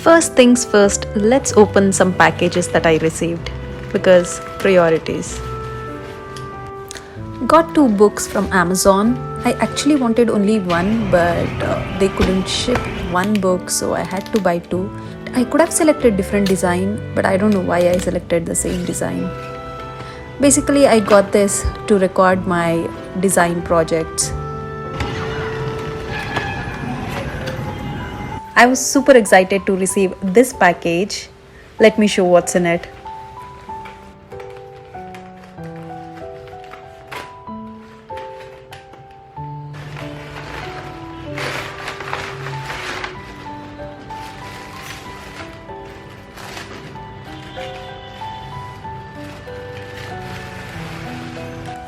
First things first, let's open some packages that I received because priorities. Got 2 books from Amazon. I actually wanted only one, but they couldn't ship one book, so I had to buy 2. I could have selected different design, but I don't know why I selected the same design. Basically, I got this to record my design projects. I was super excited to receive this package. Let me show what's in it.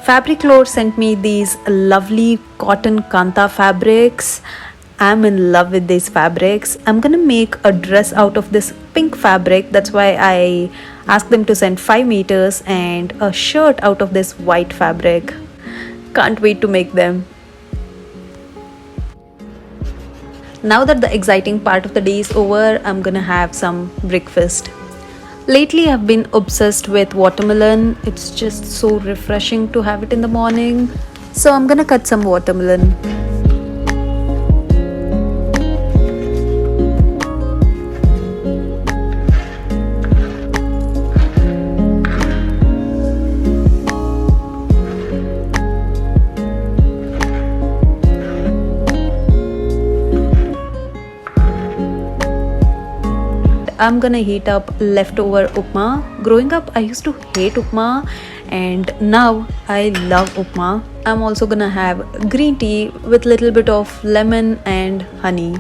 Fabric Lore sent me these lovely cotton kanta fabrics. I'm in love with these fabrics. I'm gonna make a dress out of this pink fabric. That's why I asked them to send 5 meters and a shirt out of this white fabric. Can't wait to make them. Now that the exciting part of the day is over, I'm gonna have some breakfast. Lately, I've been obsessed with watermelon. It's just so refreshing to have it in the morning. So I'm gonna cut some watermelon. I'm gonna heat up leftover upma. Growing up, I used to hate upma and now I love upma. I'm also gonna have green tea with little bit of lemon and honey.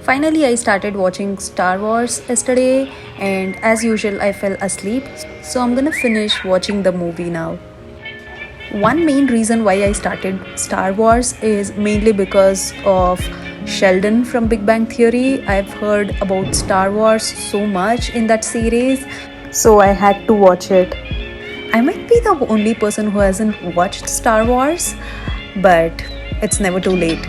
Finally, I started watching Star Wars yesterday and as usual I fell asleep, so I'm gonna finish watching the movie now. One main reason why I started Star Wars is mainly because of Sheldon from Big Bang Theory. I've heard about Star Wars so much in that series, so I had to watch it. I might be the only person who hasn't watched Star Wars, but it's never too late.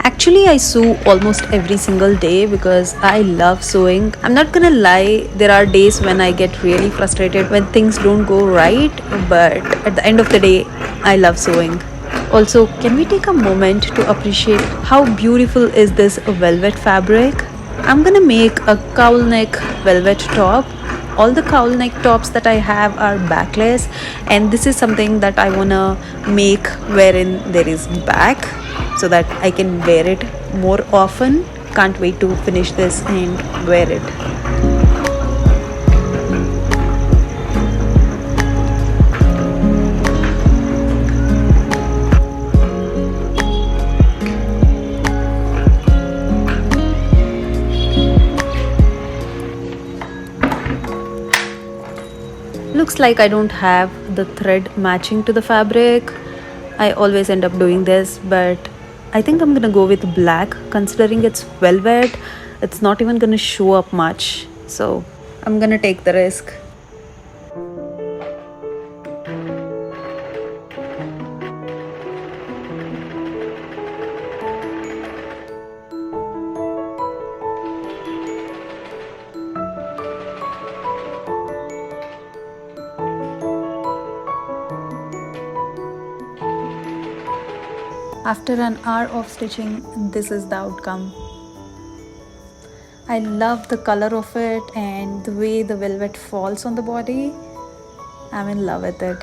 Actually, I sew almost every single day because I love sewing. I'm not gonna lie, there are days when I get really frustrated when things don't go right, but at the end of the day, I love sewing. Also, can we take a moment to appreciate how beautiful is this velvet fabric? I'm gonna make a cowl neck velvet top. All the cowl neck tops that I have are backless, and this is something that I wanna make wherein there is back, so that I can wear it more often. Can't wait to finish this and wear it. Looks like I don't have the thread matching to the fabric. I always end up doing this, but I think I'm gonna go with black. Considering it's velvet, it's not even gonna show up much, so I'm gonna take the risk. After an hour of stitching, this is the outcome. I love the color of it and the way the velvet falls on the body. I'm in love with it.